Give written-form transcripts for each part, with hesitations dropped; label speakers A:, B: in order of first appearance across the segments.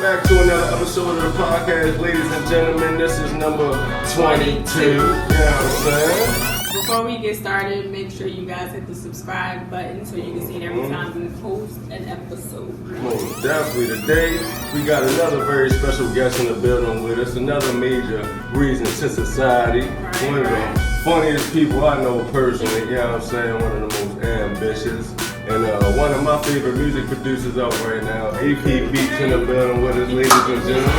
A: back to another episode of the podcast, ladies and gentlemen. This is number 22. You know what I'm saying?
B: Before we get started, make sure you guys hit the subscribe button so you can see it every time we post an episode.
A: Most definitely. Today, we got another very special guest in the building with us. Another major Reasons2Society. One of the funniest people I know personally. You know what I'm saying? One of the most ambitious. And one of my favorite music producers out right now, BEATZ in the building with us, ladies and gentlemen.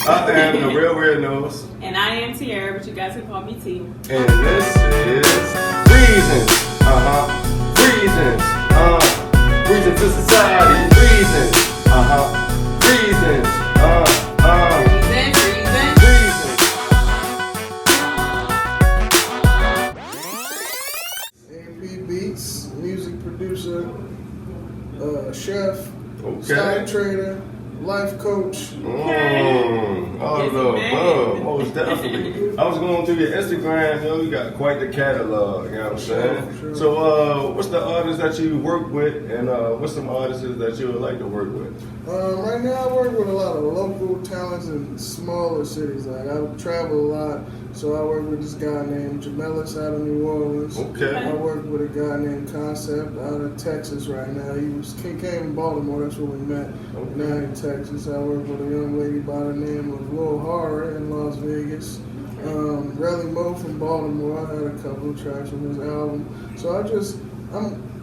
A: I am the real weird nose.
B: And I am Tierra, but you guys can call me T.
A: And this is Reasons. Reasons. Reasons2Society. Reasons. Reasons.
C: BEATZ, music producer, chef, stock trader, life coach.
A: All of the above, most definitely. I was going through your Instagram, yo, you got quite the catalog, you know what I'm saying?
C: Sure.
A: So, what's the artists that you work with, and what's some artists that you would like to work with?
C: Right now I work with a lot of local talents in smaller cities. Like I travel a lot, so I work with this guy named Jamelis out of New Orleans.
A: Okay.
C: I work with a guy named Concept out of Texas right now. He came in Baltimore, that's where we met.
A: Okay.
C: Now in Texas. I work with a young lady by the name of Lil Horror in Las Vegas. Relly Mo from Baltimore. I had a couple of tracks from his album. So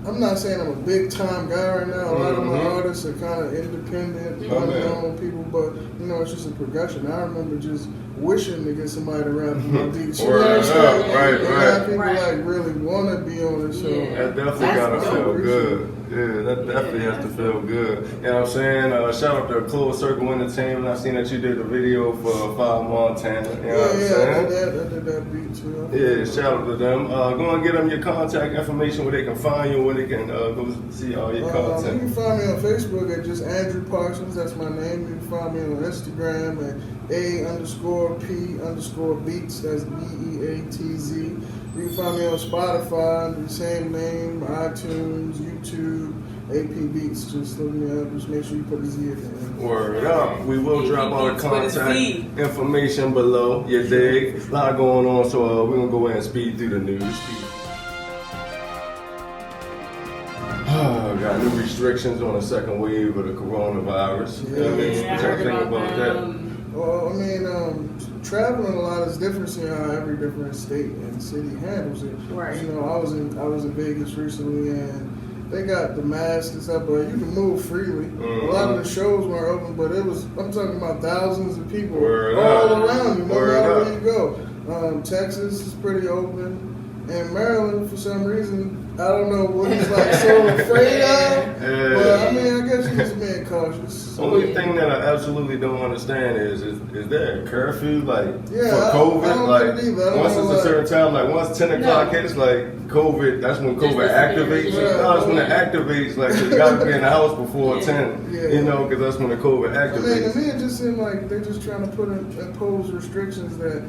C: I'm not saying I'm a big time guy right now. A lot of my artists are kind of independent, unknown people, but you know, it's just a progression. I remember just wishing to get somebody to rap my beats. You know what I'm saying?
A: Right.
C: People like really want to be on the show.
A: That definitely gotta feel good. Yeah, that definitely has to feel good. You know what I'm saying? Shout out to Closed Circle Entertainment. I seen that you did a video for Five Montana. You know what I'm saying?
C: I did that beat too.
A: Yeah, shout out to them. Go and get them your contact information where they can find you, where they can go see all your content.
C: You can find me on Facebook at just Andrew Parsons. That's my name. You can find me on Instagram at A_P_Beats. That's BEATZ. You can find me on Spotify, the same name, iTunes, YouTube, AP Beats. Just look me up. Just make sure you put a Z in there.
A: Word up. We will drop all the contact information below. You dig? A lot going on, so we're going to go ahead and speed through the news. Got new restrictions on the second wave of the coronavirus.
C: Yeah,
A: What you think about that?
C: Well, I mean, traveling a lot is different, seeing how every different state and city handles it.
B: Right.
C: You know, I was in Vegas recently, and they got the masks and stuff, but you can move freely. A lot of the shows weren't open, but I'm talking about thousands of people all around you, no matter where you go. Texas is pretty open, and Maryland, for some reason, I don't know what he's like so afraid of, but I mean, I guess he's just being cautious.
A: Only thing that I absolutely don't understand is there a curfew for COVID?
C: I don't
A: once it's a certain time, like once 10 o'clock hits, like COVID, that's when COVID activates. No, it's when it activates, like you got to be in the house before 10, you know, because that's when the COVID activates.
C: I mean, to me, it just seemed like they're just trying to impose restrictions that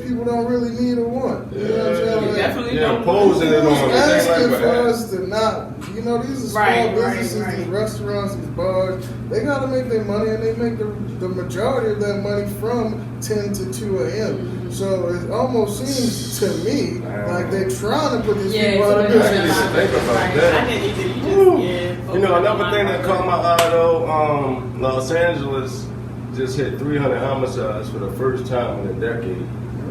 C: people don't really need or want. You know what I'm saying?
B: Definitely
A: imposing it on them.
C: Asking for us to not, you know, these are small businesses, these restaurants, these bars. They got to make their money, and they make the majority of that money from 10 to 2 a.m. So it almost seems to me like they're trying to put these people out of business.
A: I didn't even think about that. You know, another thing that caught my eye though, Los Angeles just hit 300 homicides for the first time in a decade.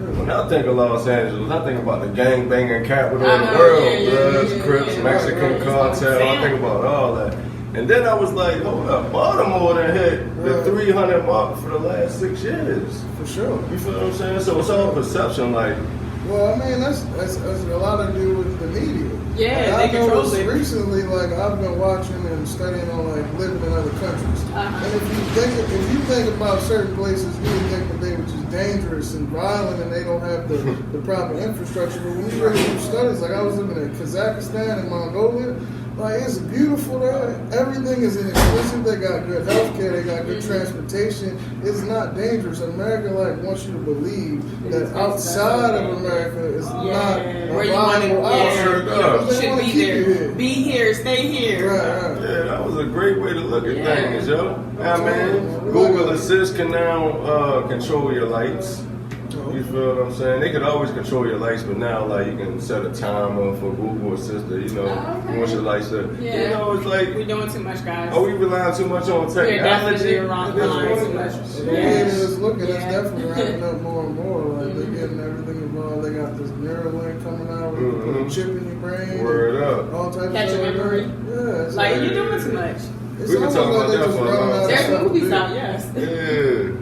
A: When I think of Los Angeles, I think about the gang-banging capital of the world. Bloods, Crips, Mexican cartel, I think about all that. And then I was like, hold up, Baltimore done hit the 300 mark for the last 6 years.
C: For sure.
A: You feel what I'm saying? So it's all perception, like.
C: Well, I mean, that's a lot to do with the media.
B: Yeah, they control it.
C: Recently, like I've been watching and studying on like living in other countries, and if you think about certain places, you would think that they were just dangerous and violent, and they don't have the proper infrastructure. But when you really do studies, like I was living in Kazakhstan and Mongolia, Like, it's beautiful there. Everything is inexpensive. They got good healthcare. They got good transportation. It's not dangerous. America, like, wants you to believe that outside of America is not a
B: where you want
C: viable
B: to
C: option.
B: you should
C: wanna
B: be
C: keep
B: there.
C: you here.
B: Be here, stay here.
C: Right.
A: Yeah, that was a great way to look at things, yo. I mean,
C: Yeah.
A: Google Assist can now control your lights. You feel what I'm saying? They could always control your lights, but now, like, you can set a timer for Google Assistant. You know, you want your lights to.
B: Yeah.
A: You know, it's like,
B: We're doing too much, guys.
A: are we relying too much on technology?
B: We're definitely relying too much.
C: The way it is looking, it's definitely ramping up more and more. Like, they're getting everything involved. They got this Neuralink coming out where you can put a chip in your brain.
A: Word up.
C: All types
B: Catch
C: of
B: your
C: stuff.
B: memory.
C: Yeah. It's
B: Like, you're doing too much.
C: It's
A: We been
C: almost
A: talking
C: like
A: about
C: they
A: that
C: just
A: for a
C: running
A: long
C: out of
B: There's
C: stuff to
B: movies
C: do.
B: out, yes.
A: Yeah.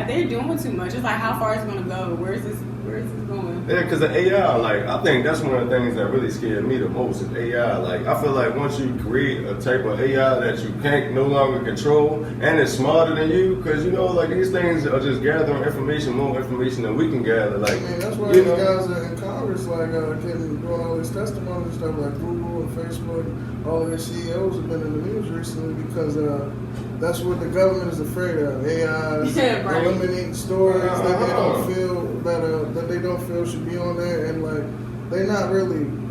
B: They're doing too much. It's like, how far is it gonna go? Where's this going?
A: Yeah, because the AI, like, I think that's one of the things that really scared me the most is AI. Like, I feel like once you create a type of AI that you can't no longer control, and it's smarter than you, because, you know, like, these things are just gathering information, more information than we can gather. Like,
C: I mean, that's why
A: you
C: these
A: know,
C: guys are in Congress, like, doing all these testimonies and stuff, like Google and Facebook. All of their CEOs have been in the news recently because that's what the government is afraid of. AI
B: Yeah, right.
C: eliminating stories that they don't feel that they don't feel should be on there, and like they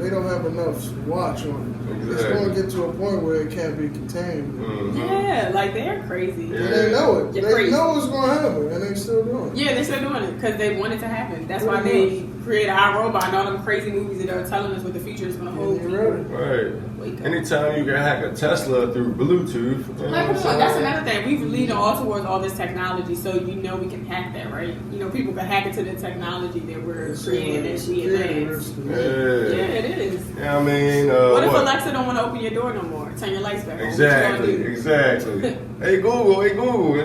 C: don't have enough watch on it.
A: Exactly.
C: It's going to get to a point where it can't be contained.
B: Yeah, like they're crazy.
A: Yeah.
C: And they know it.
B: You're
C: They
B: crazy.
C: know it's going to happen, and they still doing it.
B: Yeah, they're still doing it because they want it to happen. That's why
C: Pretty
B: they created iRobot and all them crazy movies that are telling us what the future is going to hold.
C: And you're ready.
A: right.
B: Wake up.
A: Anytime you can hack a Tesla through Bluetooth, you know
B: Like,
A: what I'm
B: come on,
A: saying?
B: that's another thing. We've leaned all towards all this technology, so you know we can hack that, right? You know, people can hack into the technology that we're creating as we advance.
A: Yeah.
B: Yeah, it is.
A: Yeah, I mean,
B: What if Alexa don't want to open your door no more? Turn your lights back on.
A: Exactly,
B: What you
A: exactly. Hey Google.
B: gonna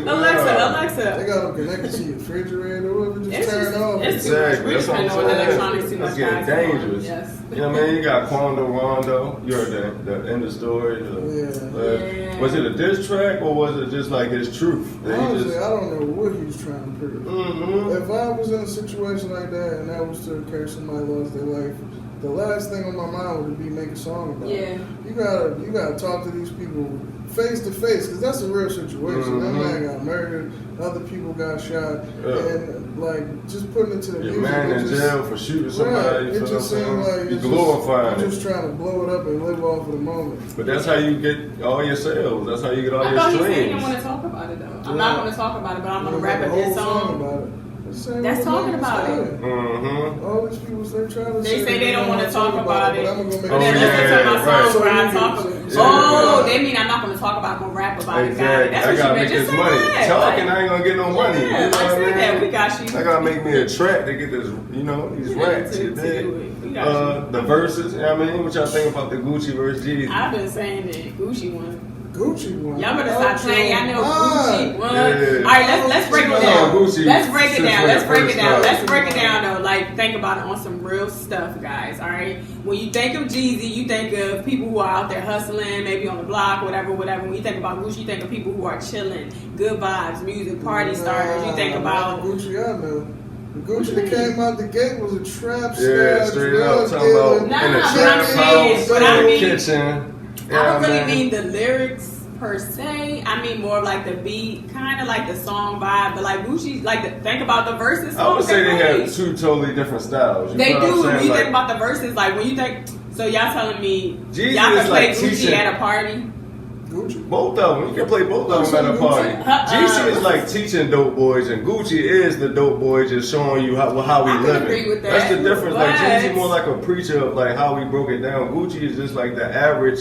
B: do? Alexa,
C: They
B: Alexa.
C: got them connected to your refrigerator, or just
B: It's
C: turn it off.
B: it's too much.
A: Exactly.
B: We're
A: That's what I'm
B: depending on
A: saying.
B: electronics too
A: That's
B: much,
A: getting
B: guys.
A: dangerous.
B: Yes.
A: You know what I mean? You got Quando Rondo. You heard the end of the story.
B: Yeah.
A: Was it a diss track or was it just like his truth? That he
C: Honestly,
A: just-
C: I don't know what he was trying to prove.
A: Mhm.
C: If I was in a situation like that and that was to occur, somebody lost their life, the last thing on my mind would be make a song about it.
B: Yeah.
C: You gotta talk to these people face to face, because that's a real situation. That man got murdered, other people got shot, and like just putting it to the
A: Your
C: music.
A: man
C: it
A: in
C: just-
A: jail for shooting somebody.
C: Right,
A: You
C: it
A: feel what I'm
C: just seemed
A: saying?
C: like
A: You
C: it's
A: glorifying
C: just,
A: it.
C: just trying to blow it up and live off of the moment.
A: But that's how you get all your sales. That's how you get all
B: I
A: your
B: thought he said he
A: streams.
B: didn't want to talk about it though. I'm
C: Yeah.
B: not going to talk about it, but I'm going to rap
C: a
B: a diss
C: whole
B: song.
C: about it.
B: That's talking about it.
A: Mm-hmm.
C: All these people say try to
B: They say they don't want to talk about it.
C: But I'm gonna make
B: But then
A: Oh,
B: listen to
A: yeah,
B: my
A: right.
B: songs where I talk.
C: Yeah.
B: Oh, they mean I'm not going to talk about it. I'm going to rap about it.
A: Exactly.
B: That's
A: I
B: what
A: gotta
B: you
A: make
B: meant.
A: this
B: Just say
A: money.
B: that.
A: Talking, I ain't gonna get no money.
B: Yeah,
A: You know
B: like
A: what I
B: say
A: mean?
B: that. We got you.
A: I gotta make me a track to get this, you know, these
B: Yeah,
A: racks.
B: to
A: You
B: do
A: dig?
B: it. We got
A: The verses, you know what I mean? What y'all think about the Gucci versus Jeezy?
B: I've been saying that Gucci won.
C: Gucci one.
B: Y'all better stop playing. Y'all know Gucci won.
A: Yeah.
B: All right, let's break it
A: No,
B: down.
A: Gucci
B: Let's break it
A: sits
B: down.
A: for
B: Let's
A: the
B: break it
A: first
B: down.
A: time.
B: Let's break it down though. Like think about it on some real stuff, guys. All right. When you think of Jeezy, you think of people who are out there hustling, maybe on the block, whatever. When you think about Gucci, you think of people who are chilling, good vibes, music, party starters. You think about
C: Gucci. I know. The Gucci that came out the gate was a trap
A: Yeah,
C: star,
A: straight up.
C: drug
A: Talking
C: dealer.
A: about
B: Nah,
A: in a
B: but
A: trap
B: I'm saying-
A: house,
B: but I mean-
A: kitchen.
B: I don't really
A: man.
B: mean the lyrics per se. I mean more like the beat, kind of like the song vibe. But like Gucci, think about the verses.
A: I would say they
B: made.
A: have two totally different styles. You
B: They
A: know
B: do.
A: what I'm
B: When
A: saying?
B: you
A: Like,
B: think about the verses, like when you think, so y'all telling me
A: Jeezy
B: y'all can
A: is
B: play
A: like
B: Gucci
A: teaching-
B: at a party?
C: Gucci.
A: both of them. You can play both of them at a party. Jeezy is like teaching dope boys, and Gucci is the dope boy just showing you how we
B: I can
A: live.
B: agree with that,
A: That's the difference. Like
B: but-
A: Jeezy more like a preacher of like how we broke it down. Gucci is just like the average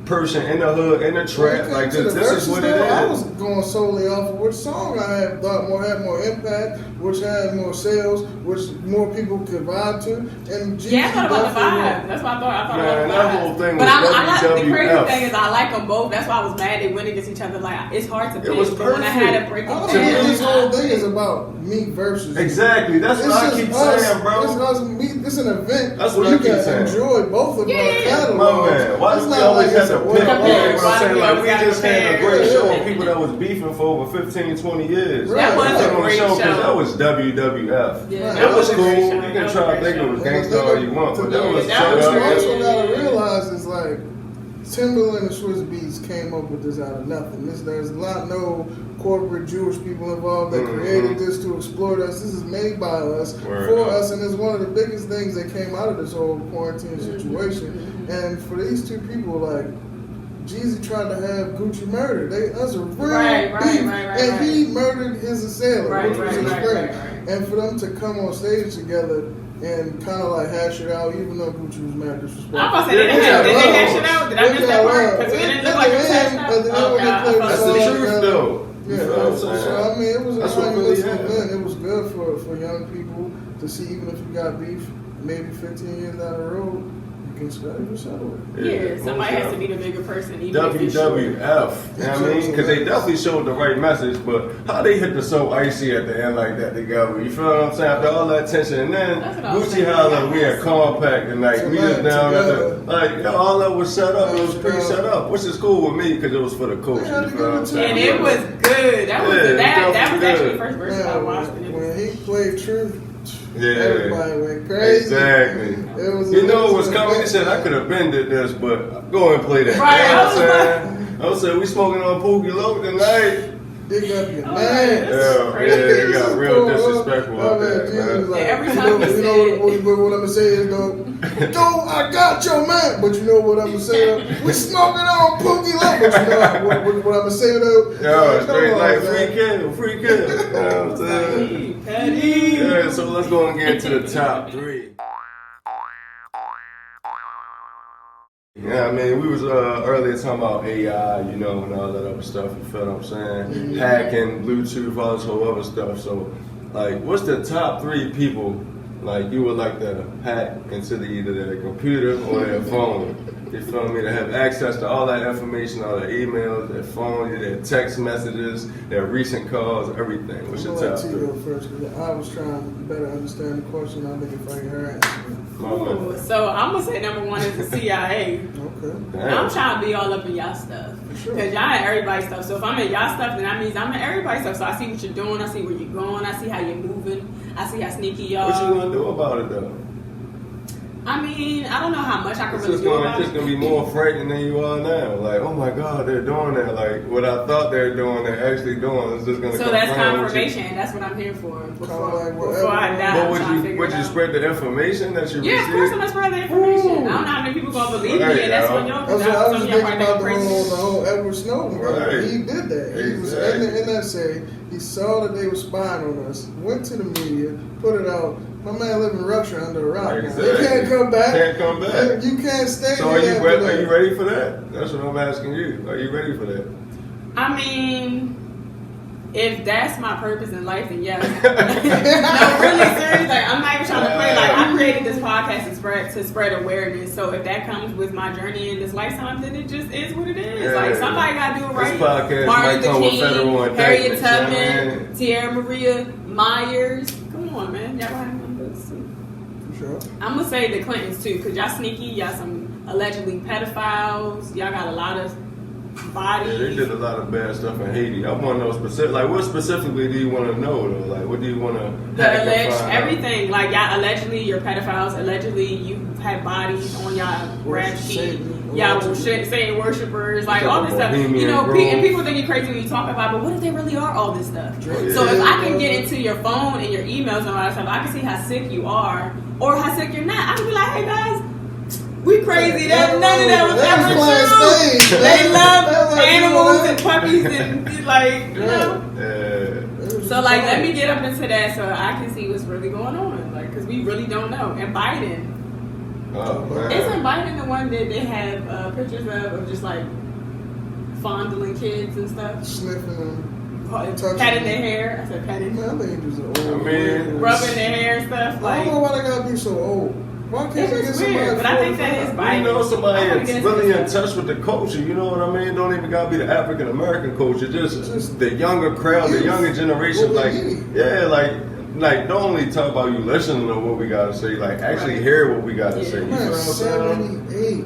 A: person in the hood, in the trap. Like this is what it
C: I
A: is.
C: was going solely off of which song I had thought had more impact, which had more sales, which more people could vibe to. And Jeezy
B: Yeah, I thought about the
C: definitely
B: vibe. That's what I thought. I thought
A: Man,
B: about the
A: that
B: vibe.
A: whole thing
B: But
A: was
B: I'm not, the crazy
A: WWF.
B: thing is I like them both. That's why I was mad they went against each other. Like it's hard to pick.
A: was
B: but when I had
A: perfect.
B: to break it
C: I don't
B: down,
C: think this whole thing is about me versus you.
A: Exactly. That's
C: It's
A: what I
C: just
A: keep
C: us.
A: saying, bro.
C: It's us, it's an event
A: That's
C: where
A: what I
C: you
A: keep
C: can
A: saying.
C: enjoy both of
B: Yeah,
C: our
B: yeah, yeah.
C: catalogs.
A: My man, why
C: It's
A: do we
C: not
A: always
C: like
A: have
C: it's
A: to
C: a
A: pick?
C: one-off.
A: You know what I'm saying? Like, we
B: We gotta
A: just had a
B: compare.
A: great show of people that was beefing for over 15, 20 years.
C: That was
A: We
C: a
A: took on the
B: great
A: show 'cause
B: show.
A: that was WWF.
B: Yeah,
A: That was
B: a
A: cool.
B: great show.
A: You
B: That
A: can
B: was
A: try
B: a
A: to
B: great
A: think it
B: show.
A: was gangsta all you want, but that was
B: Yeah, that
C: What
B: was
C: you
B: great.
C: also gotta realize is like Timberland and Swiss Beats came up with this out of nothing. There's no corporate Jewish people involved that created this to exploit us. This is made by us, for us, and it's one of the biggest things that came out of this whole quarantine situation. And for these two people, like, Jeezy tried to have Gucci murdered. That's a real beef. And he murdered his assailant, which was his friend. And for them to come on stage together and kind of like hash it out, even though Gucci was mad disrespectful.
B: I'm about to say, did they hash it out? Did I miss that part? Because it didn't look like it was hashed out.
A: That's the truth, though.
C: Yeah, so I mean, it was a monumental event. It was good for young people to see, even if you got beef, maybe 15 years down the road, you can settle it.
B: Yeah, somebody has to be the bigger person. Even
A: WWF, you know what I mean? Because they definitely showed the right message, but how they hit the so icy at the end like that together, you feel what I'm saying? After all that tension, and then Gucci holla, we had Compact tonight, we just down at the, like, yo, all that was set up, it was pre-set up, which is cool with me because it was for the culture, you feel what I'm saying?
B: And it was good. That was actually the first version I watched.
C: When he played Truth,
A: yeah,
C: everybody went crazy.
A: Exactly.
C: You
A: know it was coming. He said I could have been did this, but go and play that.
B: Right.
A: You know what I'm saying? I was saying we smoking on Pookie Low tonight.
C: Dig up your man.
A: Yeah, it got real disrespectful out there, man.
C: Like,
B: every time
C: you know what I'm gonna say is go, I got your man. But you know what I'm gonna say? We smoking on Pookie Low. But you know what I'm gonna say though?
A: Yeah, straight like free kill. You know what I'm saying?
B: Petty.
A: Yeah, so let's go and get into the top 3. Yeah, I mean, we was earlier talking about AI, you know, and all that other stuff, you feel what I'm saying? Hacking, Bluetooth, all this whole other stuff. So, like, what's the top 3 people, like, you would like to hack into either their computer or their phone? You feel me? To have access to all that information, all their emails, their phone, their text messages, their recent calls, everything. What's your top 3?
C: Go first, because I was trying to better understand the question. I think if I hear her answer.
B: Ooh, so I'm gonna say number 1 is the CIA.
C: Okay.
A: Damn.
B: I'm trying to be all up in y'all stuff. Because y'all in everybody's stuff. So if I'm in y'all stuff, then that means I'm in everybody's stuff. So I see what you're doing, I see where you're going, I see how you're moving, I see how sneaky y'all.
A: What you gonna do about it though?
B: I mean, I don't know how much I can really
A: It's
B: do about it.
A: just gonna be more frightening than you are now. Like, oh my God, they're doing that. Like, what I thought they're doing, they're actually doing. It's just gonna.
B: So that's confirmation. That's what I'm here for. Before I die,
A: But would you spread the information that you received?
B: Yeah, of course I'm gonna spread the information. I don't know how many people gonna believe me, and that's what y'all.
C: I was thinking about the whole Edward Snowden.
A: Right.
C: He did that. He was in the NSA. He saw that they were spying on us. Went to the media, put it out. My man live in Russia under a rock.
A: Exactly.
C: He can't come back.
A: Can't come back.
C: You can't stay.
A: So are you ready for that? That's what I'm asking you. Are you ready for that?
B: I mean, if that's my purpose in life, then yes. No, really serious. Like, I'm not even trying to play. Like, I created this podcast to spread awareness. So if that comes with my journey in this lifetime, then it just is what it is.
A: Yeah.
B: Like, somebody gotta do it right.
A: This podcast
B: Martin
A: might come
B: Luther
A: with federal
B: King, Harriet
A: indictments,
B: Tubman, Tierra Maria Myers. Come on, man. Y'all gonna have them books too.
C: Sure.
B: I'm gonna say the Clintons too, cause y'all sneaky, y'all some allegedly pedophiles, y'all got a lot of bodies.
A: Yeah, they did a lot of bad stuff in Haiti. I want to know specific. Like, what specifically do you want to know though? Like, what do you want to?
B: The alleged everything. Like, y'all allegedly you're pedophiles. Allegedly you have bodies on y'all rap sheet. Y'all were Satan worshippers. Like all this stuff. You know, and people think you're crazy when you talk about, but what if they really are all this stuff? So if I can get into your phone and your emails and all that stuff, I can see how sick you are or how sick you're not. I can be like, hey guys, we crazy. None of that was ever true. They love animals and puppies and like, you know. So like, let me get up into that so I can see what's really going on. Like, cause we really don't know. And Biden. Isn't Biden the one that they have pictures of just like fondling kids and stuff?
C: Sniffing them.
B: Patting their hair. I said patting.
C: Man, I think he was old.
B: Rubbing their hair and stuff. Like,
C: I don't know why they gotta be so old. Why can't
B: it's
C: they get
B: just
C: somebody?
B: weird, but I think that is Biden.
A: You know, somebody that's really in touch with the culture. You know what I mean? Don't even gotta be the African American culture. Just the younger crowd, the younger generation. Like, yeah, like don't only talk about you listening to what we gotta say. Like, actually hear what we gotta say. You know what I'm saying?
C: 78.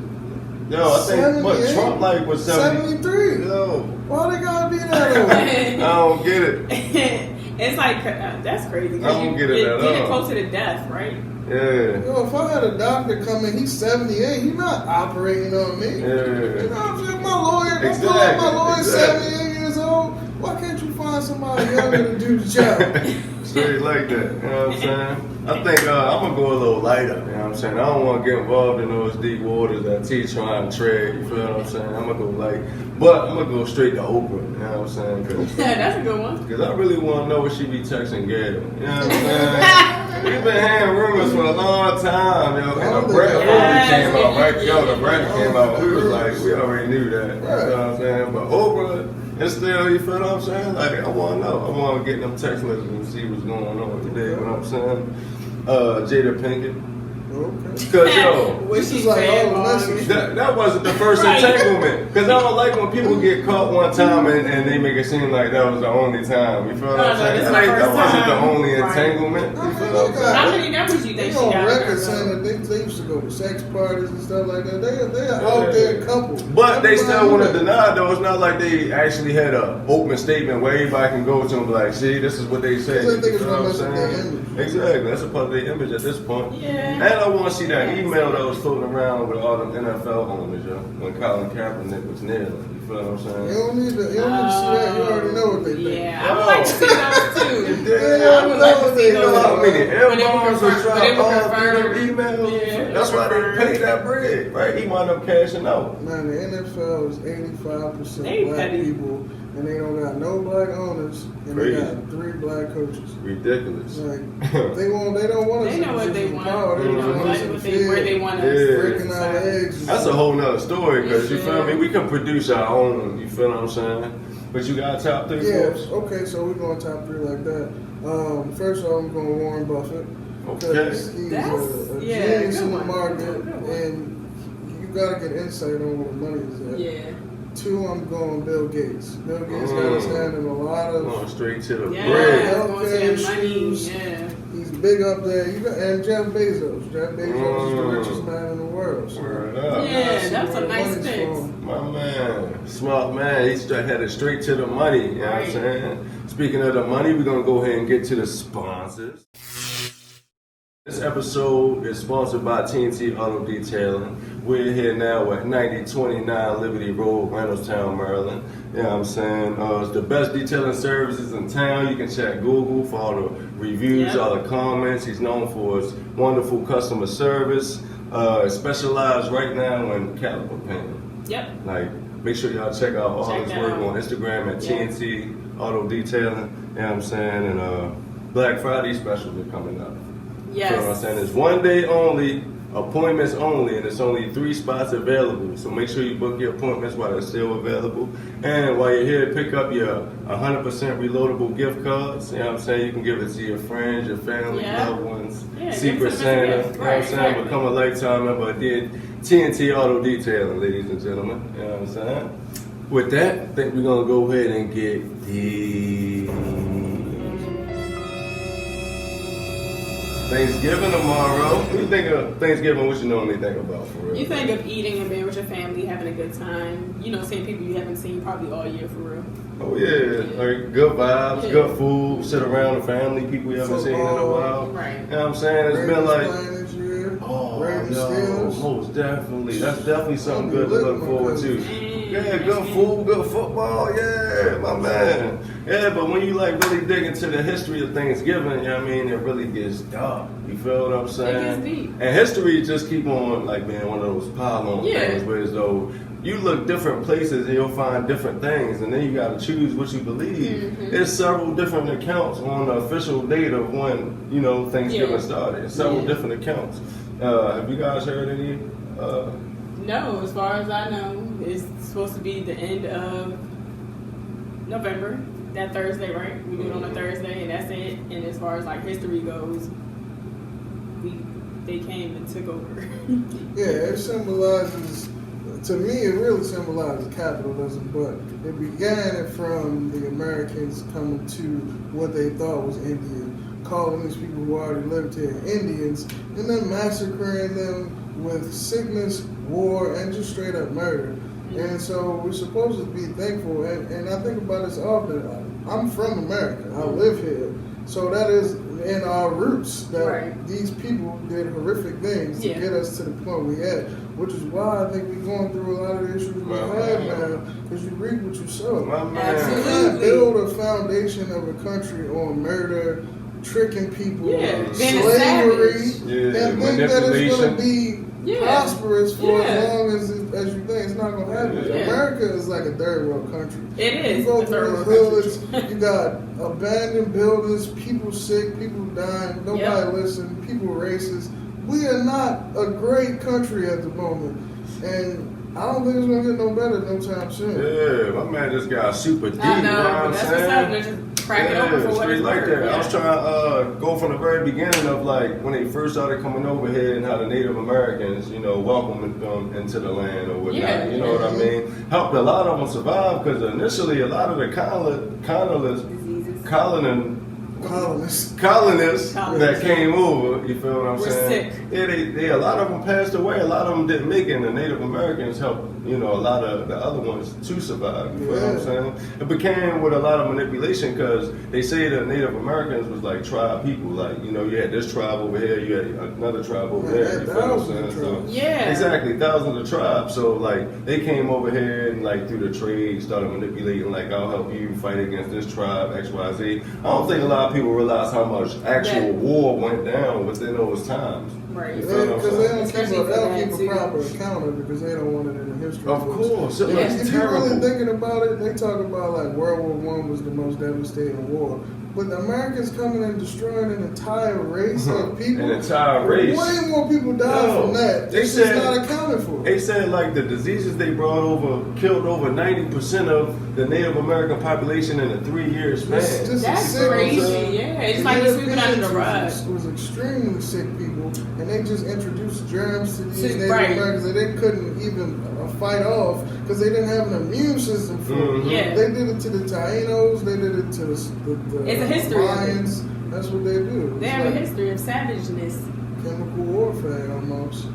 A: Yo, I think what Trump like was
C: 73.
A: Yo,
C: why they gotta be that old?
A: I don't get it.
B: It's like that's crazy.
A: I don't get it at all.
B: Getting closer to death, right?
A: Yeah.
C: Yo, if I had a doctor come in, he's 78, he's not operating on me.
A: Yeah.
C: You know what I'm saying? My lawyer,
A: Exactly.
C: my lawyer's 78 years old. Why can't you find somebody younger to do the job?
A: Straight like that. You know what I'm saying? I think I'm going to go a little lighter. You know what I'm saying? I don't want to get involved in those deep waters that T trying to tread. You feel what I'm saying? I'm going to go light. But I'm going to go straight to Oprah. You know what I'm saying?
B: Yeah, that's a good one.
A: Because I really want to know what she be texting Gator. You know what I'm saying? We've been hearing rumors for a long time, yo. And the Brett came out, right? Yo, the Brett came out. We was like, we already knew that. You know what I'm saying? But Oprah, it's still, you feel what I'm saying? Like, I want to know. I want to get them text messages and see what's going on today. You know what I'm saying? Jada Pinkett.
C: Okay.
A: Because, yo,
C: This is like all the message.
A: that wasn't the first entanglement. Because I don't like when people get caught one time and they make it seem like that was the only time. You feel what I'm saying? That wasn't the only entanglement. You feel what I'm saying?
B: How many numbers you think she
C: on
B: got?
C: record saying that they used to go to sex parties and stuff like that. They are out there couple.
A: But they still want to deny, though. It's not like they actually had an open statement where everybody can go to them and be like, see, this is what they say.
C: Because they think
A: You
C: it's
A: know
C: gonna
A: what I'm
C: mess with their
A: saying?
C: image.
A: Exactly. That's a part of their image at this point.
B: Yeah.
A: And I want to see that email that was floating around with all them NFL owners, yo, when Colin Kaepernick was kneeling. You feel what I'm saying?
C: You don't need to see that. You already know what they think.
B: Yeah, I would like to see those too.
C: Yeah,
B: I would like to see
A: You know
B: those.
A: how many
B: When they were
A: airbombs was
B: confirmed-
A: dropped
B: when they were
A: all through
B: confirmed.
A: them emails?
B: Yeah,
A: That's why they paid that bread, right? He wound up cashing out.
C: Man, the NFL is 85%
B: They
C: black
B: petty.
C: people, and they don't got no black owners, and
A: Crazy.
C: they got 3 black coaches.
A: Ridiculous.
C: Like they don't want us
B: They know
C: in
B: what they
C: position of
B: want.
C: power.
B: They
C: They
B: know
C: just want us
B: exactly
C: in
B: what
C: the
B: they, where
C: field,
B: they want
A: Yeah.
B: us.
C: breaking our legs.
A: That's a whole nother story, because you feel
B: Yeah.
A: me? We can produce our own, you feel what I'm saying? But you got top 3
C: Yeah,
A: for us?
C: okay, so we're going top 3 like that. First of all, I'm going Warren Buffett.
A: Okay.
C: Because he's
B: That's-
C: a
B: yeah,
C: genius
B: good
C: in the
B: one.
C: market,
B: Good one.
C: and you got to get insight on where the money is at.
B: Yeah.
C: 2, I'm going Bill Gates. Bill Gates got his hand in a lot of
A: Going straight to the
B: Yeah,
A: bread.
B: going to that money. Yeah.
C: He's big up there. And Jeff Bezos. Jeff Bezos is the richest man in the world. So
A: Word up.
B: Yeah, that's a
C: where the
B: nice
C: money's
B: fix.
C: from.
A: My man, smart man, he had it straight to the money, you know what I'm
B: Right.
A: saying? Speaking of the money, we're going to go ahead and get to the sponsors. This episode is sponsored by TNT Auto Detailing. We're here now at 9029 Liberty Road, Reynoldstown, Maryland. You know what I'm saying? It's the best detailing services in town. You can check Google for all the reviews,
B: Yep.
A: all the comments. He's known for his wonderful customer service. Specialized right now in caliber painting.
B: Yep.
A: Like, make sure y'all check out all
B: Check
A: his
B: that
A: work
B: out.
A: on Instagram at
B: Yeah.
A: TNT Auto Detailing. You know what I'm saying? And Black Friday specials are coming up.
B: Yes.
A: You know what I'm saying? It's one day only, appointments only, and it's only 3 spots available. So make sure you book your appointments while they're still available. And while you're here, pick up your 100% reloadable gift cards. You know what I'm saying? You can give it to your friends, your family,
B: Yeah.
A: loved ones,
B: Yeah,
A: Secret
B: give it to them as a
A: Santa.
B: gift.
A: You know what I'm
B: Right,
A: saying?
B: exactly.
A: Become a lifetime member of TNT Auto Detailing, ladies and gentlemen. You know what I'm saying? With that, I think we're going to go ahead and get the Thanksgiving tomorrow. When you think of Thanksgiving, what you normally think about for real?
B: You think of eating and being with your family, having a good time. You know, seeing people you haven't seen probably all year for real.
A: Oh yeah, like good vibes,
B: Yeah.
A: good food, sit around the family, people you haven't seen in a while.
B: Right.
A: You know what I'm saying? It's been
C: Ravens
A: like,
C: playing this year.
A: oh
C: Ravens
A: no,
C: Steelers.
A: most definitely. That's definitely something
C: I'll be
A: good to
C: lit,
A: look
C: my
A: forward to.
C: cousin.
A: Yeah, good food, good football, yeah, my man. Yeah, but when you like really dig into the history of Thanksgiving, you know what I mean, it really gets dark. You feel what I'm saying?
B: gets deep.
A: And history just keep on like being one of those pile-on
B: Yeah.
A: things where as though you look different places and you'll find different things, and then you got to choose what you believe.
B: Mhm.
A: There's several different accounts on the official date of when, you know, Thanksgiving
B: Yeah.
A: started. Several
B: Yeah.
A: different accounts. Have you guys heard any?
B: No, as far as I know, it's supposed to be the end of November. That Thursday, right? We do it on a Thursday, and that's it. And as far as like history goes, they came and took over.
C: Yeah, it symbolizes, to me, it really symbolizes capitalism, but it began from the Americans coming to what they thought was Indian, calling these people who already lived here Indians, and then massacring them with sickness, war, and just straight up murder. And so we're supposed to be thankful, and I think about this often. I'm from America. I live here. So that is in our roots that these people did horrific things to get us to the point we had, which is why I think we're going through a lot of the issues we have now, because you reap what you sow. You can't build a foundation of a country on murder, tricking people, slavery, and think that it's going to be prosperous for as long as you think. It's not going to happen. America is like a third world country.
B: It is.
C: You go through the hoods, you got abandoned buildings, people sick, people dying, nobody listen, people racist. We are not a great country at the moment. And I don't think it's going to get no better no time soon.
A: Yeah, my man just got super deep.
B: I know,
A: you know what I'm
B: that's
A: saying?
B: what's up. Just crack it open for what it's
A: like
B: worth.
A: that. I was trying to go from the very beginning of like when they first started coming over here and how the Native Americans, you know, welcomed them into the land or whatnot. You know what I mean? Helped a lot of them survive because initially a lot of the colonists that came over, you feel what I'm saying?
B: Sick.
A: Yeah, a lot of them passed away. A lot of them didn't make it. And the Native Americans helped, you know, a lot of the other ones to survive. You feel what I'm saying? It became with a lot of manipulation because they say that Native Americans was like tribe people. Like, you know, you had this tribe over here, you had another tribe over there. You feel what I'm saying? So, exactly, thousands of tribes. So like they came over here and like through the trade started manipulating. Like, I'll help you fight against this tribe X, Y, Z. I don't think a lot of people realize how much actual war went down within those times.
B: Right.
C: Because they don't keep a proper account of it because they don't want it in the history.
A: Of course.
C: If you're really thinking about it, they talk about like World War I was the most devastating war. But Americans coming and destroying an entire race of people.
A: An entire race.
C: Way more people died from that. It's just not accounted for.
A: They said like the diseases they brought over killed over 90% of the Native American population in a 3-year span.
B: That's crazy. Yeah, it's like you're sweeping under the rug.
C: It was extremely sick people, and they just introduced germs to these Native Americans that they couldn't even fight off because they didn't have an immune system for it. They did it to the Tainos, they did it to the
B: it's a history
C: Lions. That's what they do.
B: They have a history of savageness.
C: Chemical warfare almost.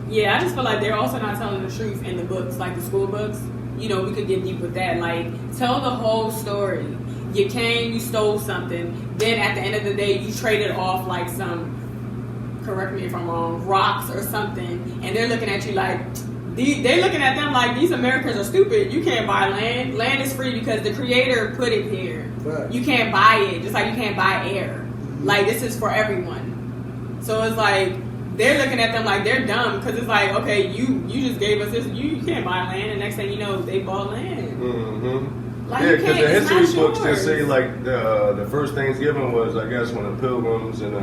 B: Yeah, I just feel like they're also not telling the truth in the books, like the school books. You know, we could get deep with that. Like, tell the whole story. You came, you stole something. Then at the end of the day, you traded off like some, correct me if I'm wrong, rocks or something. And they're looking at you like, they're looking at them like these Americans are stupid. You can't buy land. Land is free because the creator put it here. Right. You can't buy it, just like you can't buy air. Like, this is for everyone. So it's like, they're looking at them like they're dumb because it's like, okay, you just gave us this. You can't buy land. And next thing you know, they bought land.
A: Mm-hmm.
B: Like,
A: yeah, because the history books just say like the first Thanksgiving was, I guess, when the Pilgrims and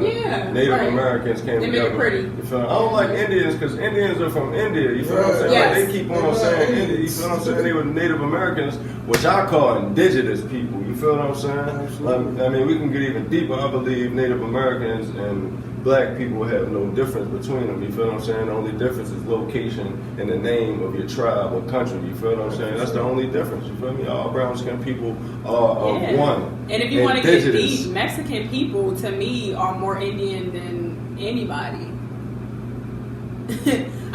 A: Native Americans came together.
B: Pretty.
A: You feel? I don't like Indians because Indians are from India. You feel what I'm saying?
B: Yes.
A: Like, they keep on saying India. You feel what I'm saying? They were Native Americans, which I call indigenous people. You feel what I'm saying? Like, I mean, we can get even deeper. I believe Native Americans and black people have no difference between them. You feel what I'm saying? The only difference is location and the name of your tribe or country. You feel what I'm saying? That's the only difference. You feel me? All brown skinned people are one.
B: And if you want to get deep, Mexican people to me are more Indian than anybody.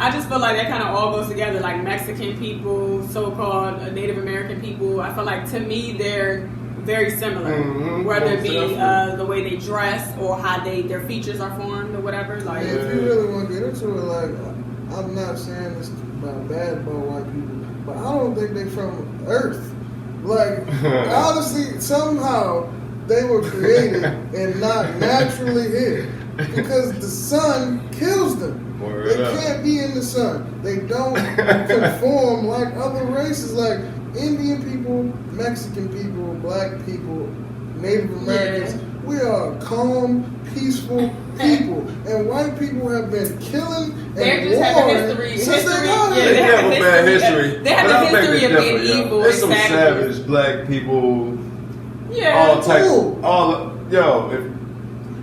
B: I just feel like that kind of all goes together. Like Mexican people, so-called Native American people. I feel like to me they're very similar, whether it be the way they dress or how their features are formed or whatever. Like,
C: if you really want to get into it, like, I'm not saying this bad about white people, but I don't think they from Earth. Like, honestly, somehow they were created and not naturally here because the sun kills them. They can't be in the sun. They don't conform like other races, like Indian people, Mexican people, black people, Native Americans. We are calm, peaceful people, and white people have been killing and warring since they got here.
A: They have a bad history.
B: They have a history of being evil.
A: There's some savage black people.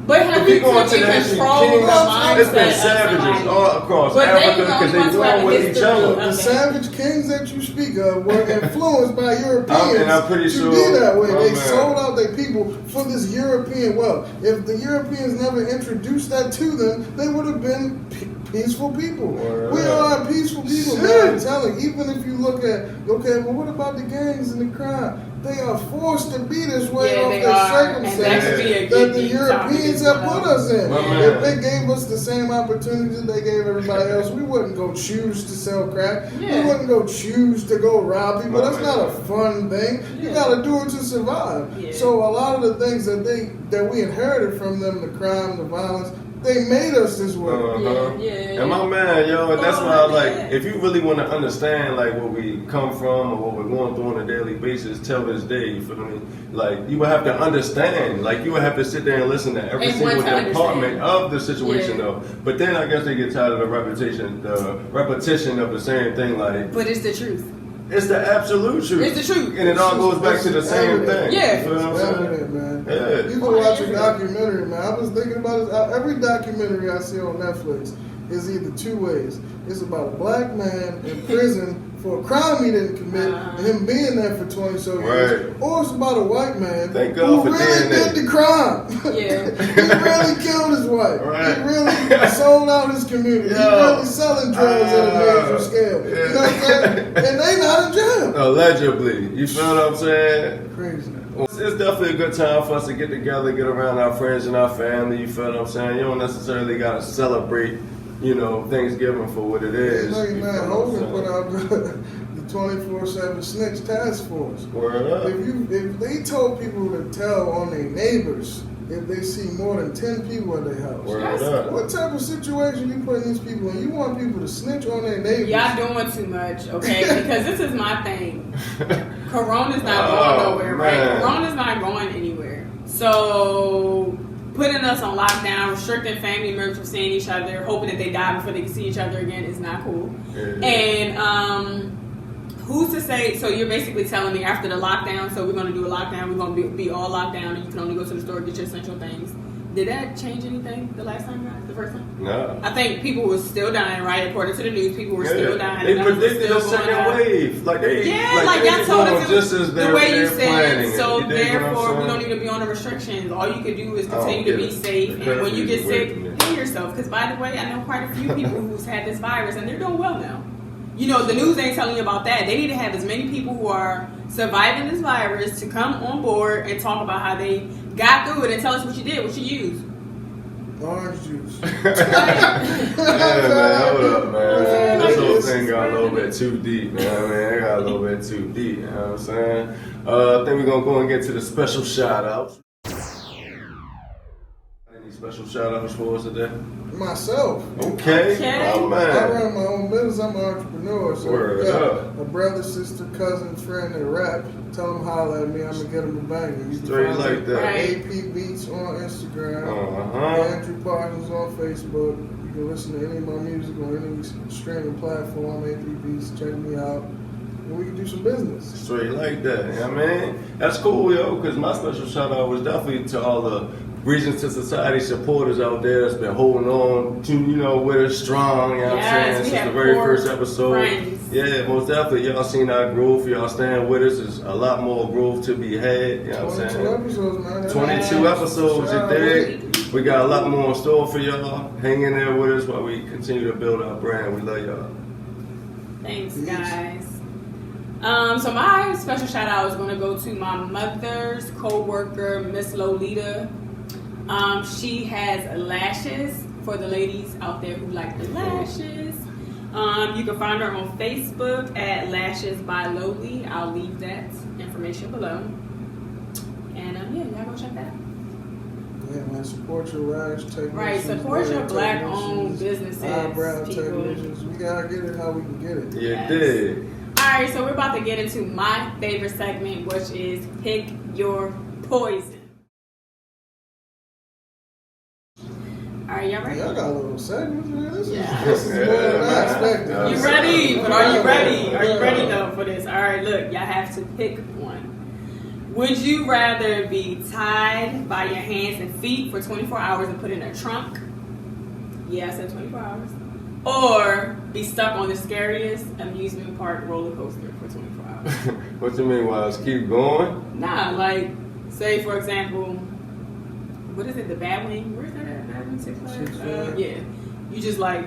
B: But have you controlled the mindset?
A: It's been savages all across Africa because they war with each other.
C: The savage kings that you speak of were influenced by Europeans
A: and I'm pretty sure
C: to be that way. They sold out their people for this European wealth. If the Europeans never introduced that to them, they would have been peaceful people.
A: Word
C: We
A: up.
C: are peaceful people,
A: Shit.
C: man. I'm telling you, even if you look at, okay, well, what about the gangs and the crime? They are forced to be this way
B: Yeah,
C: off
B: they
C: the
B: are. And that should
C: circumstances
B: be a
C: that
B: good
C: the
B: deep
C: Europeans
B: topic
C: have
B: as
C: put
B: well.
C: us in.
A: My
C: If
A: man.
C: they gave us the same opportunities that they gave everybody else, we wouldn't go choose to sell crack.
B: Yeah.
C: We wouldn't go choose to go rob people.
A: My
C: That's
A: man.
C: not a fun thing. You
B: Yeah.
C: got to do it to survive.
B: Yeah.
C: So a lot of the things that we inherited from them, the crime, the violence, they made us this way.
B: Yeah.
A: And my man, yo, and that's why,
B: Oh,
A: like,
B: yeah.
A: if you really want to understand, like, where we come from or what we're going through on a daily basis, till this day, you feel me? Like, you would have to understand. Like, you would have to sit there and listen to every
B: And
A: single
B: want to
A: department
B: understand.
A: of the situation,
B: Yeah.
A: though. But then I guess they get tired of the repetition of the same thing. Like,
B: But it's the truth.
A: it's the absolute truth.
B: It's the truth.
A: And it all goes back to the same thing.
B: Yeah.
A: You feel what I'm
C: It's
A: saying?
C: evident, man.
A: Yeah.
C: You can watch a documentary, man. I was thinking about it. Every documentary I see on Netflix is either two ways. It's about a black man in prison for a crime he didn't commit, and him being there for 20 so years.
A: Right.
C: Or it's about a white man
A: Thank
C: who
A: God for
C: really
A: DNA.
C: did the crime.
B: Yeah.
C: He really killed his wife.
A: Right.
C: He really sold out his community. He
A: Yo.
C: really selling drugs at a major scale.
A: Yeah.
C: You know what I'm saying? And they not in jail.
A: Allegedly. You feel what I'm saying?
C: Crazy.
A: It's definitely a good time for us to get together, get around our friends and our family. You feel what I'm saying? You don't necessarily gotta celebrate, Thanksgiving for what it is.
C: Hey,
A: You
C: man,
A: feel what I'm
C: Hogan
A: saying?
C: put out the 24/7 snitch task force.
A: Word up.
C: If they told people to tell on their neighbors if they see more than 10 people at their house,
A: Word
B: Yes.
A: up.
C: what type of situation you putting these people in? You want people to snitch on their neighbors?
B: Y'all doing too much, okay? Because this is my thing. Corona's not going
A: Oh,
B: nowhere,
A: man.
B: right? Corona's not going anywhere. So putting us on lockdown, restricting family members from seeing each other, hoping that they die before they can see each other again is not cool.
A: Yeah.
B: And who's to say? So you're basically telling me after the lockdown, so we're going to do a lockdown, we're going to be all locked down, and you can only go to the store and get your essential things. Did that change anything the last time, guys? The first time?
A: No.
B: I think people were still dying, right? According to the news, people were still dying.
A: They
B: The numbers were
A: predicted a
B: still going
A: second
B: up.
A: wave. Like they,
B: Yeah, like
A: they
B: y'all told
A: going
B: us
A: just as
B: the
A: they're,
B: way you
A: they're planning
B: said.
A: it.
B: So
A: You dig what I'm
B: therefore, we
A: saying?
B: don't need to be on the restrictions. All you can do is
A: I don't
B: continue to
A: get
B: be
A: it.
B: safe.
A: The
B: And when you get
A: curfew is
B: sick,
A: away from
B: heal yourself. Because by the way, I know quite a few people who's had this virus, and they're doing well now. The news ain't telling you about that. They need to have as many people who are surviving this virus to come on board and talk about how they got through it and tell us what you did, what you used.
C: Orange juice.
A: Yeah, man, hold up, man. This whole
C: It's
A: thing got a little bit too deep, man. It got a little bit too deep, you know what I'm saying? I think we're going to go and get to the special shout-outs. Any special shout-outs for us today?
C: Myself.
A: Okay. Oh,
C: I
A: man.
C: run my own business. I'm an entrepreneur. So
A: Word
C: if you got
A: up.
C: a brother, sister, cousin, friend that rap, tell them holler at me. I'm going to get them a banger. You can
A: Straight
C: find
A: like
C: me
A: that.
B: Right.
C: AP BEATZ on Instagram.
A: Uh-huh.
C: Andrew Parsons on Facebook. You can listen to any of my music on any streaming platform. AP BEATZ. Check me out. And we can do some business.
A: Straight like that, you know what I mean? That's cool, yo, because my special shout out was definitely to all the Reasons2Society supporters out there that's been holding on to, with us strong, you know what I'm
B: Yes,
A: saying,
B: we
A: since
B: have
A: the very
B: core
A: first episode.
B: friends.
A: Yeah, most definitely. Y'all seen our growth, y'all stand with us. There's a lot more growth to be had, you know what I'm
C: 22
A: saying?
C: episodes, man. That's
A: 22
B: Yeah.
A: episodes, you
C: Shout out,
A: dig? We got a lot more in store for y'all. Hang in there with us while we continue to build our brand. We love y'all.
B: Thanks,
C: Peace.
B: guys. So my special shout out is going to go to my mother's co-worker, Miss Lolita. She has lashes for the ladies out there who like the lashes. You can find her on Facebook at Lashes by Loli. I'll leave that information below. And yeah, y'all go check that out.
C: Yeah, man, support your lash technicians.
B: Right, support your
C: nail
B: black-owned
C: technicians,
B: businesses,
C: eyebrow
B: people.
C: technicians. We gotta get it how we can get it.
A: You
B: Yes.
A: dig?
B: Alright, so we're about to get into my favorite segment, which is Pick Your Poison. Alright, y'all ready?
C: Y'all got a little segment, man. This
B: Yeah.
C: is more than I expected.
A: Yeah.
B: You ready? But are you ready? Are you ready though for this? Alright, look, y'all have to pick one. Would you rather be tied by your hands and feet for 24 hours and put in a trunk? Yeah, I said 24 hours. Or be stuck on the scariest amusement park roller coaster for 24 hours.
A: What you mean, Wiles? Keep going?
B: Nah, like, say for example, what is it, the Bat Wing? Where's that at? Bat Wing Six Flags?
C: Six Flags.
B: Yeah. You just like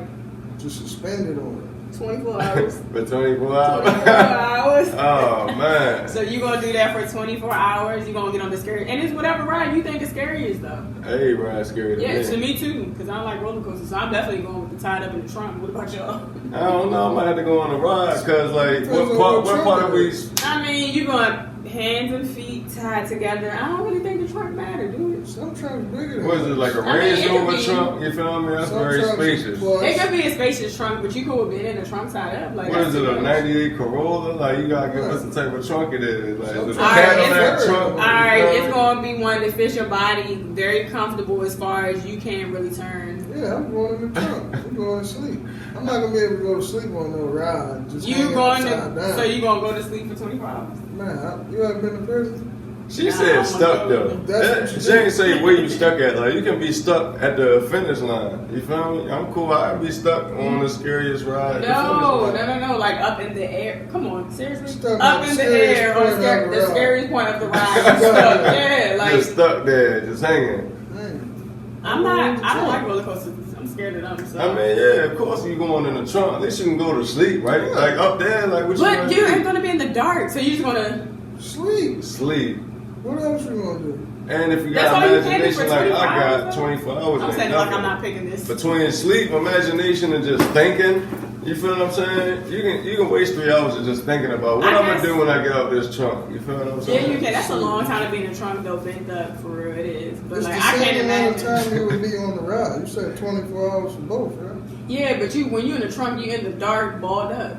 C: just suspended on
B: 24 hours.
A: For 24 hours.
B: 24 hours.
A: Oh man.
B: So you gonna do that for 24 hours? You gonna get on the scary, and it's whatever ride you think is scariest though.
A: Hey, ride scary to
B: Yeah,
A: me.
B: to me too, because I don't like roller coasters. So I'm definitely going with the tied up in the trunk. What about y'all?
A: I don't know. I might have to go on a ride because, like,
C: Depends on
A: what
C: what
A: part of we?
B: I mean, you going hands and feet tied together. I don't really think the trunk matter, do it?
C: Some trunks bigger than
A: What is it, like a
B: I mean,
A: Range
B: it could
A: Rover
B: be-
A: trunk? You feel me? That's
C: Some
A: very
C: trunks
A: spacious.
C: plus-
B: It could be a spacious trunk, but you could have been in the trunk tied up. Like,
A: What is it,
B: that's
A: a
B: too much.
A: 98 Corolla? Like, you gotta give us the type of trunk it is. Like, is it a
C: All
B: right,
A: Cadillac
C: it's-
A: trunk?
B: All right, it's going to be one that fits your body, very comfortable as far as you can't really turn.
C: Yeah, I'm going in the trunk. I'm going to sleep. I'm not gonna be able to go to sleep on no ride. Just
B: You
C: hanging
B: going
C: upside
B: to,
C: down.
B: so you going to go to sleep for 24 hours?
C: Man, you ever been to prison?
A: She
B: Nah, I
A: said
B: don't
A: stuck
B: wanna
A: though.
B: go.
C: That's what you
A: She
C: do.
A: ain't say where you stuck at. Like, you can be stuck at the finish line. You feel me? I'm cool. I'd be stuck on the scariest ride. the
B: No,
A: finish line.
B: no, like up in the air. Come on, seriously?
C: Stuck
B: Up
C: on
B: in
C: the
B: the air on
C: scariest point of the
B: the
C: ride.
B: scariest point of the ride. You stuck. Yeah, like,
A: Just stuck there, just hanging.
C: Man.
B: I don't like roller coasters. I'm scared of them. So.
A: I mean, yeah, of course you going in the trunk. At least you can go to sleep, right?
C: Yeah.
A: Like up there, like what you
B: But
A: gonna
B: you
A: do?
B: ain't gonna be in the dark, so you're just gonna.
C: Sleep.
A: Sleep.
C: What else you gonna do?
A: And if you
B: That's
A: got
B: all you can do
A: imagination
B: for
A: like
B: 24
A: I got,
B: hours,
A: 24 hours.
B: I'm
A: ain't
B: saying it like I'm
A: nothing.
B: not picking this.
A: Between sleep, imagination, and just thinking, you feel what I'm saying? You can waste 3 hours of just thinking about what
B: I
A: I'm gonna
B: guess-
A: do when I get out this trunk. You feel what I'm
B: Yeah,
A: saying?
B: you can. That's a long time to be in the trunk though, bent up for real. It is. But
C: It's
B: like
C: the
B: I can't
C: same amount of
B: imagine.
C: time you would be on the ride. You said 24 hours for both, right?
B: Yeah, but when you in the trunk, you in the dark, balled up.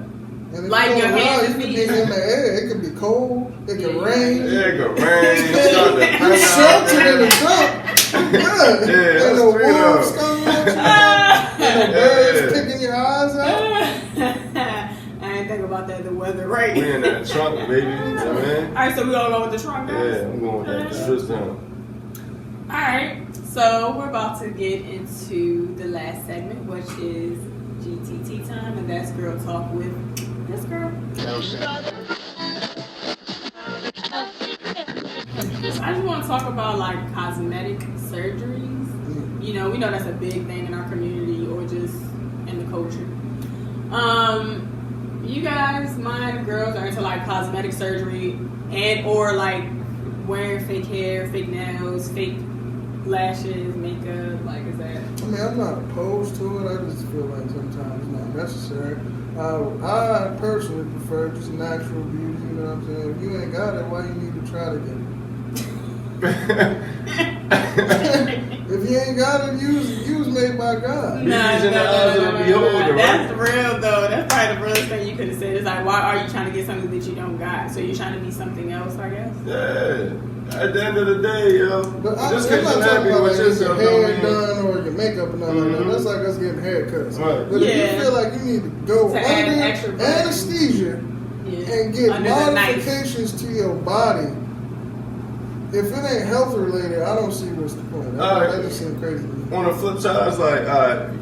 C: And if
B: Like
C: you
B: your
C: on the
B: hands
C: ride,
B: and
C: you could
B: feet.
C: be in the air. It could be cold. It could
B: Yeah.
C: rain.
A: Yeah, it could rain, start to
C: You
A: bring
C: sheltered in the
A: out.
C: trunk. Good.
A: Yeah,
C: Ain't
A: that's
C: no
A: straight
C: wolves
A: up.
C: coming at you. Ain't no
A: Yeah.
C: birds picking your eyes out.
B: I ain't think about that. The weather, right?
A: We in that trunk, baby. You know what I mean?
B: All right, so we all go with the trunk, guys.
A: Yeah, I'm going with that. Straight down.
B: All right, so we're about to get into the last segment, which is GTT time, and that's Girl Talk with this girl. I just want to talk about like cosmetic surgeries. You know, we know that's a big thing in our community or just in the culture. You guys, mind girls are into like cosmetic surgery and or like wearing fake hair, fake nails, fake lashes, makeup. Like, is that?
C: I mean, I'm not opposed to it. I just feel like sometimes it's not necessary. I personally prefer just natural beauty. You know what I'm saying? If you ain't got it, why you need to try to get it? If you ain't got it, use made by God.
A: Beauty's in the eyes of the beholder,
B: That's
A: right?
B: real though. That's probably the realest thing you could have said. It's like, why are you trying to get something that you don't got? So you're trying to be something else, I guess.
A: Yeah. At the end of the day, yo,
C: But
A: just
C: I'm
A: because
C: not
A: you're
C: talking
A: happy
C: about
A: with
C: like your
A: yourself,
C: hair
A: don't mean.
C: done or your makeup and nothing like that.
A: Mhm.
C: That's like us getting haircuts.
A: Right.
C: But if
B: Yeah.
C: you feel like you need to go
B: To add
C: under
B: extra
C: anesthesia
B: Yeah.
C: and get
B: Under the knife.
C: modifications to your body, if it ain't health related, I don't see what's the point. That just seems crazy to me.
A: On the flip side, it's like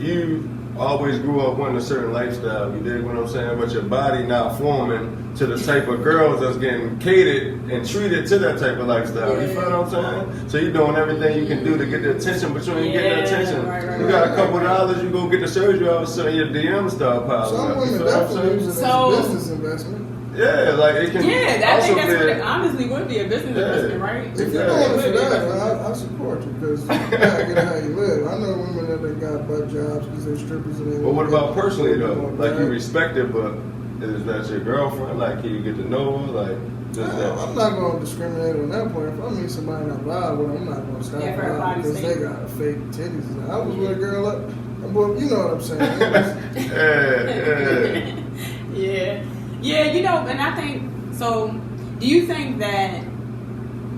A: you always grew up wanting a certain lifestyle. You dig what I'm saying? But your body now forming to the type of girls that's getting catered and treated to that type of lifestyle. You
B: Yeah.
A: feel what I'm saying? So you're doing everything you can do to get the attention, but you ain't getting the
B: Yeah,
A: attention.
B: right,
A: You got a couple dollars, you go get the surgery, all of a sudden your DM start piling
C: Some
A: up. You
C: women
A: feel what I'm
C: definitely
A: saying?
C: use it
B: So-
C: as a business investment.
A: Yeah, like it can
B: Yeah, I
A: also
B: think that's what
A: be.
B: it honestly would be a business
A: Yeah.
B: investment, right?
C: If you're
A: Yeah.
C: going
B: It
C: for
B: would be a
C: that,
B: business
C: I support you because you gotta get how you live. I know women that they got butt jobs because they're strippers and they.
A: But what about personally though? Like you
C: Right.
A: respect it, but is that your girlfriend? Like can you get to know her? Like just that.
C: I'm not going to discriminate on that point. If I meet somebody and I'm vibe with, I'm not going to stop
B: Yeah, for
C: vibe
B: everybody's
C: because
B: sake.
C: they got fake titties. I was with a girl up, well, you know what I'm saying. It was-
A: Yeah,
B: Yeah. Yeah, you know, and I think, so do you think that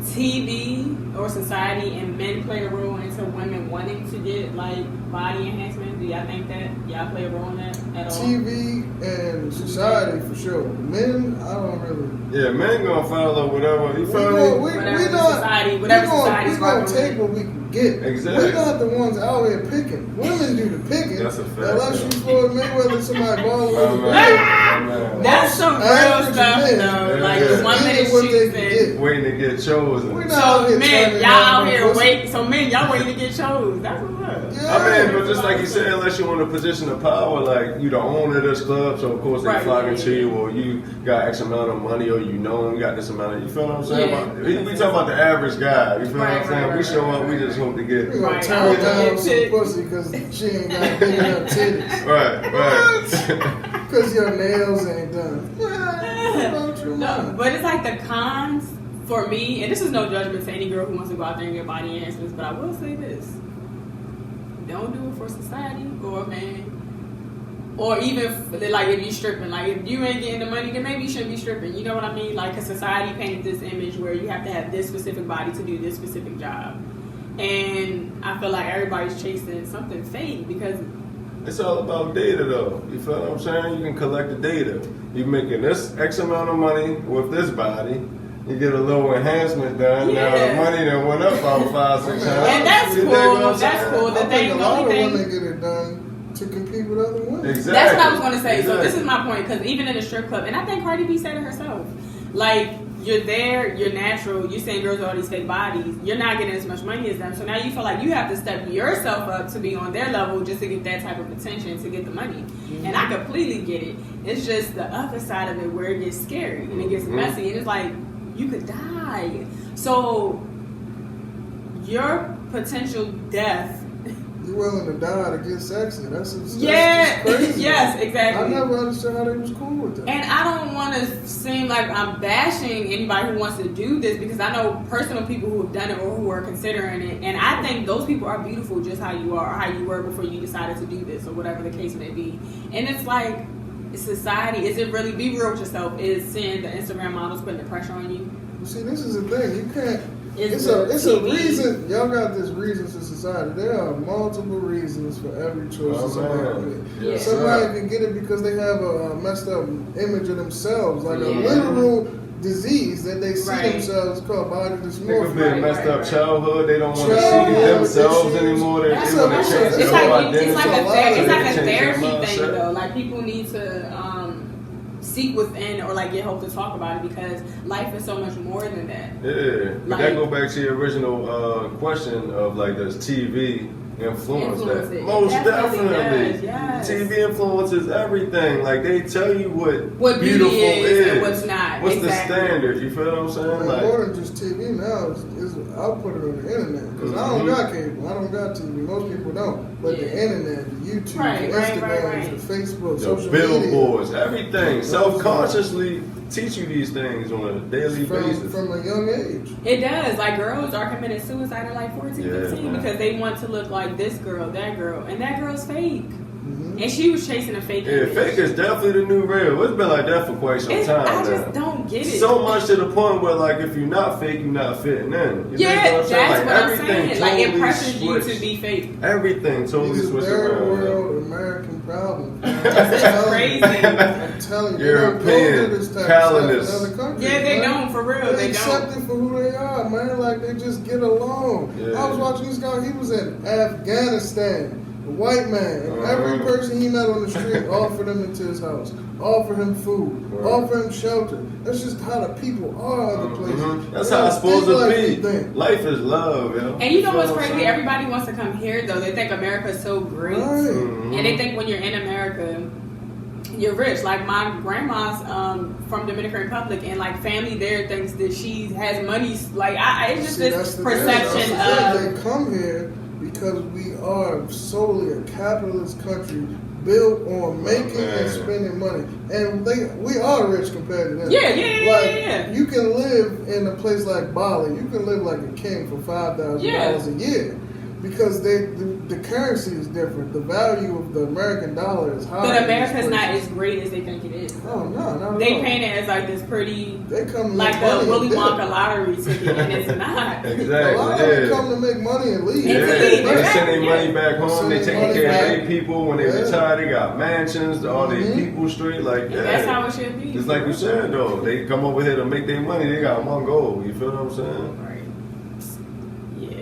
B: TV or society and men play a role into women wanting to get like body enhancement? Do y'all think that y'all play a role in that at all?
C: TV and society for sure. Men, I don't really.
A: yeah. Men gonna follow whatever. You
C: We
A: feel
C: gonna-
A: me?
B: Whatever society- whatever society's
C: we gonna
B: rocking
C: take
B: with.
C: what we can get.
A: Exactly.
C: We're not the ones out here picking. Women do the picking.
A: That's a fact,
C: Unless
A: yeah.
C: you Floyd Mayweather, somebody balling with a
A: Oh,
C: bag.
A: man. Oh, man.
B: That's some real
C: Average
B: stuff
C: men,
B: though.
A: yeah,
B: Like
A: yeah.
B: the woman
C: Get
B: is
C: what they can
B: choosing.
C: get.
A: Waiting to get chosen.
C: We're not
B: So
C: out here
B: men,
C: turning
B: y'all
C: down
B: out here
C: no pussy.
B: So men, y'all waiting to get chose. That's what's up.
C: Yeah.
A: I mean, but just like you said, unless you're in a position of power, like you the owner of this club, so of course they
B: Right,
A: flocking
B: yeah,
A: to you,
B: yeah.
A: or you got X amount of money, or you know him, got this amount of. You feel what I'm saying?
B: Yeah.
A: We talking about the average guy. You feel what I'm
B: Right,
A: saying?
B: right,
A: We show up,
B: right,
A: we just hope to get.
C: We gonna
B: Right.
C: turn down
B: Yeah.
C: some pussy because she ain't got big enough titties.
A: Right.
C: Because your nails ain't done. Man, what about your
B: No,
C: mind?
B: but it's like the cons for me, and this is no judgment to any girl who wants to go out there and get body enhancements, but I will say this. Don't do it for society or a man. Or even, like, if you stripping. Like, if you ain't getting the money, then maybe you shouldn't be stripping. You know what I mean? Like, because society painted this image where you have to have this specific body to do this specific job. And I feel like everybody's chasing something fake because...
A: It's all about data, though. You feel what I'm saying? You can collect the data. You're making this X amount of money with this body. You get a little enhancement done.
B: Yeah.
A: Now the money that went up about 5-6 times.
B: And that's
A: You
B: cool.
A: dig what I'm
B: That's
A: saying?
B: cool. The
C: I think a lot of
B: only thing-
C: women get it done to compete with other women.
A: Exactly.
B: That's what I was going to say. So
A: Exactly.
B: this is my point, because even in the strip club, and I think Cardi B said it herself, like, you're there, you're natural, you're saying girls with all these fake bodies, you're not getting as much money as them, so now you feel like you have to step yourself up to be on their level just to get that type of attention, to get the money.
C: Mm-hmm.
B: And I completely get it. It's just the other side of it where it gets scary and it gets messy, and it's like, you could die. So your potential death.
C: You willing to die to get sexy? That's just
B: Yeah,
C: crazy.
B: yes, exactly.
C: I never understood how they was cool with that.
B: And I don't want to seem like I'm bashing anybody who wants to do this, because I know personal people who have done it or who are considering it, and I think those people are beautiful just how you are or how you were before you decided to do this or whatever the case may be. And it's like, society, is it really, be real with yourself, is seeing the Instagram models putting the pressure on you?
C: See, this is the thing. You can't.
B: It's
C: It's
B: the
C: a
B: TV.
C: reason. Y'all got this Reasons to Society. There are multiple reasons for every choice that somebody made.
B: Yeah.
C: Somebody can get it because they have a messed up image of themselves, like a
B: Yeah.
C: literal disease that they see
B: Right.
C: themselves called body
A: It could
C: dysmorphia.
A: be a messed up childhood. They don't want to see
C: Childhood
A: themselves
C: issues.
A: anymore. They
C: That's
A: want
C: a-
A: to change
C: it's
A: their
B: It's
A: whole
B: like
A: identity.
B: it's like
C: a lot of
B: a
A: Change their
B: therapy
A: mindset.
B: thing though. Like, people need to seek within or like get help to talk about it, because life is so much more than that.
A: Yeah, but
B: Like-
A: that go back to your original question of like, does TV influence
B: Influence
A: that?
B: it.
A: Most
B: It definitely
A: definitely.
B: does, yes.
A: TV influences everything. Like, they tell you what
B: Beauty
A: beautiful
B: is and what's not.
A: What's
B: Exactly.
A: the standard? You feel what I'm saying?
C: And
A: Like,
C: more than just TV now, I'll put it on the internet because I don't got cable, I don't got TV. Most people don't, but the
B: Yeah.
C: internet, the YouTube,
B: Right,
C: the
B: right,
C: Instagram,
B: right.
C: the Facebook,
A: the
C: social media.
A: billboards, everything, self-consciously teach you these things on a daily basis.
C: From a young age.
B: It does. Like, girls are committing suicide at like 14,
A: Yeah,
B: 15
A: man.
B: because they want to look like this girl, and that girl's fake.
C: Mm-hmm.
B: And she was chasing a fake
A: Yeah,
B: image.
A: fake is definitely the new real. It's been like that for quite some time
B: I
A: now.
B: just don't get it.
A: So much to the point where, like, if you're not fake, you're not fitting in. You
B: Yeah,
A: know what I'm saying?
B: that's
A: Like,
B: what I'm
A: everything
B: saying. Like, it
A: totally
B: pressures you
A: switched.
B: to be fake.
A: Everything totally
C: These are
A: switched
C: third
A: around.
C: world American problems.
B: It's crazy.
C: I'm telling you, they don't go
A: European
C: to this type
A: colonists.
C: of stuff in other countries.
B: Yeah, they
C: man.
B: don't, for real.
C: They
B: They
C: accept
B: don't.
C: it for who they are, man. Like, they just get along.
A: Yeah.
C: I was watching this guy. He was in Afghanistan. A white man. And every
A: Uh-huh.
C: person he met on the street offered him into his house. Offer him food.
A: Right.
C: Offer him shelter. That's just how the people are other places.
A: That's
C: They
A: how it's
C: don't think
A: supposed to
C: like
A: be.
C: we think.
A: Life is love, yo.
B: And you know
A: feel
B: what's
A: what I'm
B: crazy?
A: saying?
B: Everybody wants to come here, though. They think America's so great.
C: Right.
A: Mhm.
B: And they think when you're in America, you're rich. Like, my grandma's from Dominican Republic, and like family there thinks that she has money. Like, it's just
C: See, that's
B: this
C: the
B: perception
C: thing. That's the
B: of.
C: thing. They come here because we are solely a capitalist country built on making and spending money, and we are rich compared to them.
B: Yeah, yeah,
C: Like,
B: yeah.
C: you can live in a place like Bali. You can live like a king for $5,000 a year. Because the currency is different. The value of the American dollar is higher.
B: But America's not as great as they think it is.
C: Oh no, not at
B: They
C: all.
B: paint it as like this pretty,
C: They come to
B: like
C: make money
B: the Willy
C: and
B: Wonka
C: dip.
B: lottery ticket, and it's not.
C: A
A: Exactly.
C: lot of them
A: Yeah.
C: come to make money and leave.
A: Yeah,
B: It's
A: they
B: illegal.
A: send their
B: Yeah.
A: money back home.
C: Send
A: They
C: their
A: taking
C: money
A: care of
C: back.
A: their people. When they
C: Yeah.
A: retire, they got mansions. All their
C: Mhm.
A: people straight. Like,
B: And
A: yeah.
B: that's how it should be.
A: Just like you said, though, they come over here to make their money. They got one goal. You feel what I'm saying?
B: Right. Yeah.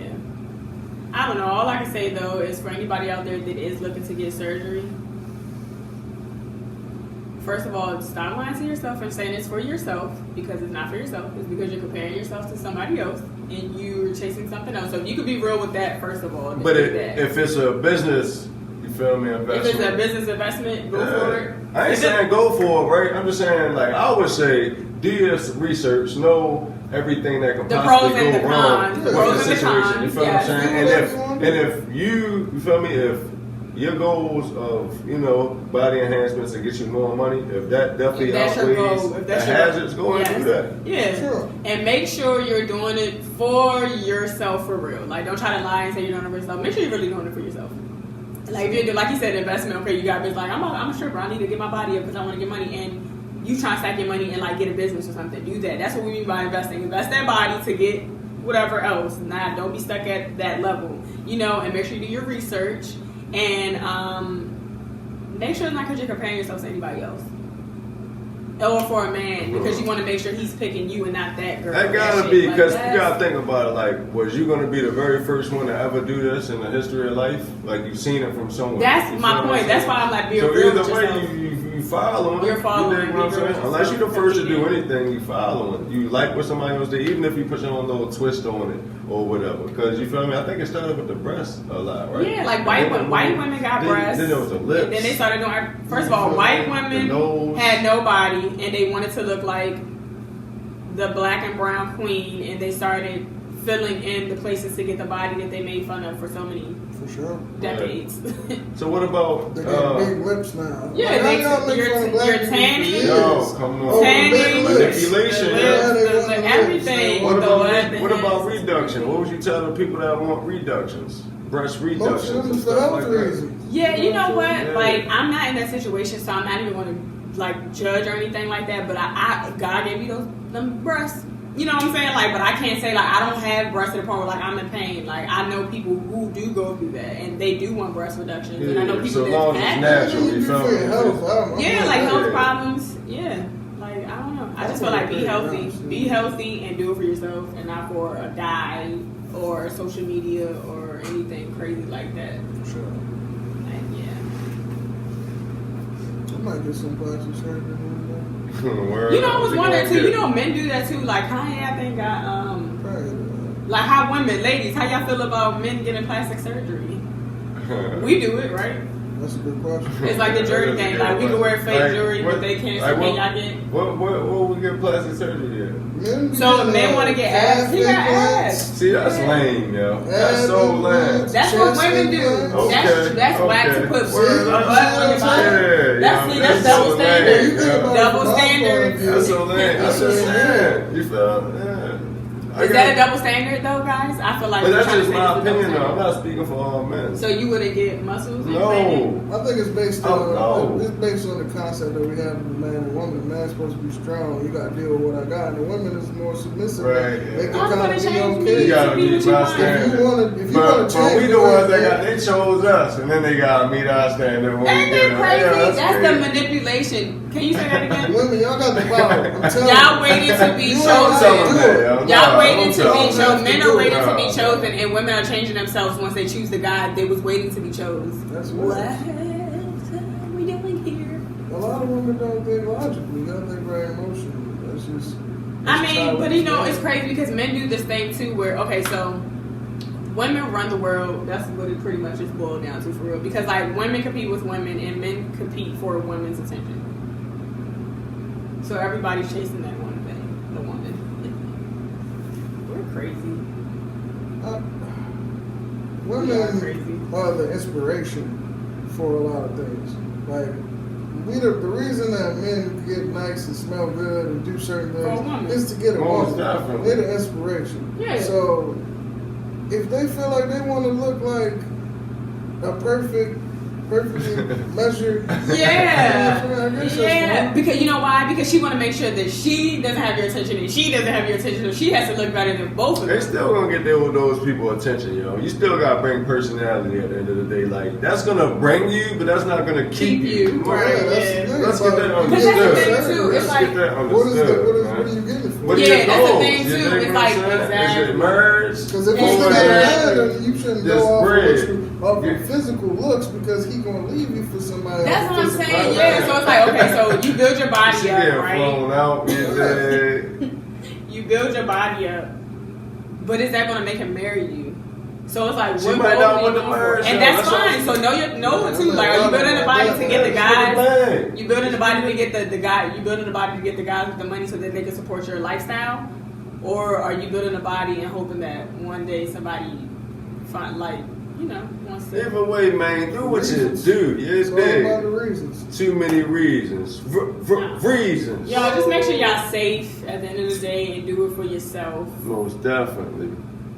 B: I don't know. All I can say though is, for anybody out there that is looking to get surgery, first of all, stop lying to yourself and saying it's for yourself, because it's not for yourself. It's because you're comparing yourself to somebody else. and you're chasing something else. So you could be real with that first of all.
A: But if it's a business, you feel me, investment.
B: If it's a business investment, go for it.
A: I ain't saying go for it, right? I'm just saying, like, I would say, do your research, know everything that can possibly go wrong with the situation. You feel what I'm saying? And if you feel me, if your goals of, body enhancements and get you more money, if that definitely outweighs the hazards, go and do that.
B: Yeah. Sure. And make sure you're doing it for yourself for real. Like, don't try to lie and say you're doing it for yourself. Make sure you're really doing it for yourself. Like, if you're doing, like you said, investment, okay, you got a business, like, I'm a stripper, I need to get my body up because I want to get money, and you try to stack your money and, like, get a business or something. Do that. That's what we mean by investing. Invest that body to get whatever else. Nah, don't be stuck at that level. And make sure you do your research. And make sure it's not because you're comparing yourself to anybody else. Or for a man, because you want to make sure he's picking you and not that girl.
A: That gotta be, because you gotta think about it, like, was you gonna be the very first one to ever do this in the history of life? Like, you've seen it from someone.
B: That's my point. That's why I'm like, be real with yourself. So either way, you following. You're following.
A: You know what I'm saying? Unless you're the first to do anything, you following. You like what somebody else did, even if you put your own little twist on it or whatever. Because you feel me? I think it started with the breasts a lot, right?
B: Yeah, like white women got breasts.
A: Then there was the lips.
B: And then they started doing. First of all, white women had no body, and they wanted to look like the black and brown queen, and they started filling in the places to get the body that they made fun of for so many decades.
A: Right. So what about
C: they got big lips now?
B: Yeah, you're tanning.
A: No, come on.
B: Tanning,
A: manipulation,
B: everything.
A: What about reduction? What would you tell the people that want reductions? Breast reductions and stuff like that.
B: Yeah, you know what? Yeah. Like, I'm not in that situation, so I'm not even going to like judge or anything like that. But God gave me them breasts. You know what I'm saying? Like, but I can't say like I don't have breasts to the point where like I'm in pain. Like, I know people who do go through that and they do want breast reductions. And I know people
A: so that's natural. You feel me?
B: Yeah, like health problems. Yeah, like I don't know. I just feel like be healthy, and do it for yourself, and not for a guy or social media or anything crazy like that.
C: Sure.
B: And
C: I might get some plastic surgery.
B: I was wondering too. Men do that too. Like Kanye, I think got like how ladies, how y'all feel about men getting plastic surgery? We do it, right?
C: That's a good question.
B: It's like the jury thing. Like we can wear fake jewelry, but they can't. So can y'all get?
A: What we get plastic surgery at?
B: So men want to get ass. He got ass.
A: See, that's lame, yo. That's so lame.
B: That's what women do.
A: Okay.
B: That's whack to put a butt on your body. That's double standard. Double standard.
A: That's so lame. That's so sad. You feel?
B: Is that a double standard though, guys? I feel like.
A: But that's just my opinion, though. I'm not speaking for all men.
B: So you wouldn't get muscles?
A: No.
C: I think it's based on it's based on the concept that we have of the man and woman. The man's supposed to be strong. You got to deal with what I got. And the woman is more submissive.
A: Right.
C: They can kind of be okay.
A: You got to be my standard. If you want to change, we the ones that they chose us, and then they got to meet our standard.
B: Ain't that crazy? That's the manipulation. Can you say that again?
C: Women, y'all got the power. I'm telling you.
B: Y'all waiting to be chosen. Y'all waiting to be chosen. Men are waiting to be chosen, and women are changing themselves once they choose the guy they was waiting to be chosen.
C: That's
B: what are we doing here?
C: A lot of women don't think logically. They think very emotionally. That's just.
B: But it's crazy because men do this thing too, where so women run the world. That's what it pretty much is boiled down to for real. Because like women compete with women, and men compete for women's attention. So everybody's chasing that one thing, the woman. We're crazy.
C: Women are the inspiration for a lot of things. Like the reason that men get nice and smell good and do certain things is to get a woman. They're the inspiration.
B: Yeah.
C: So if they feel like they want to look like a perfectly measured.
B: Yeah. Because you know why? Because she want to make sure that she doesn't have your attention and she doesn't have your attention. So she has to look better than both of them.
A: They still gonna get there with those people attention, yo. You still gotta bring personality at the end of the day. Like that's gonna bring you, but that's not gonna keep you.
B: Right.
A: Let's get that understood.
B: That's the thing too. It's like,
A: get that understood.
C: What are you getting for?
B: That's the thing too. It's like
A: exactly. Is it merge?
C: Because if it's not bad, you shouldn't go off your physical looks because he gonna leave you for somebody.
B: That's what I'm saying. Yeah. So it's like so you build your body up, right?
A: Flown out,
B: You build your body up, But is that going to make him marry you? So it's like,
A: She
B: what
A: might
B: goal
A: not
B: are
A: want
B: you
A: to
B: going
A: marry
B: for?
A: him.
B: And that's
A: That's
B: fine. So know it too. Like, are you building a body to get the guys? You building a body to get the guy? You building a body to get the guys with the money so that they can support your lifestyle, or are you building a body and hoping that one day somebody find wants to?
A: Either way, man, do what you do.
C: It's
A: Yeah,
C: all about
A: big.
C: the reasons.
A: Too many reasons. Reasons.
B: Y'all just make sure y'all safe at the end of the day and do it for yourself.
A: Most definitely.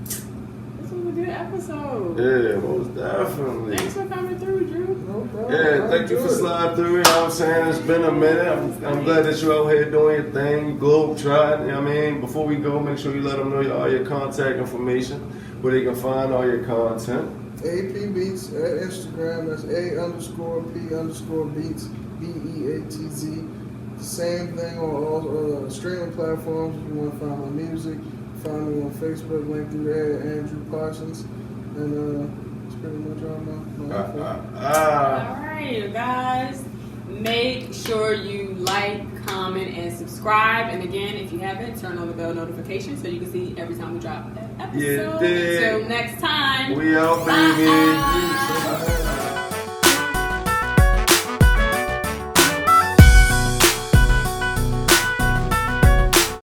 B: This was a good episode.
A: Yeah, most definitely.
B: Thanks for coming through, Drew.
C: No problem.
A: Yeah, thank you for sliding through. You know what I'm saying? It's been a minute. I'm glad that you're out here doing your thing, globe trotting. You know what I mean? Before we go, make sure you let them know all your contact information, where they can find all your content.
C: AP Beats at Instagram. That's A_P_Beats, BEATZ. The same thing on all streaming platforms. If you want to find my music, find me on Facebook, link through there, Andrew Parsons. And that's pretty much all my
B: All right, guys. Make sure you like, comment, and subscribe. And again, if you haven't, turn on the bell notification so you can see every time we drop an episode.
A: Yeah,
B: Until next time.
A: We out, baby.
B: Bye.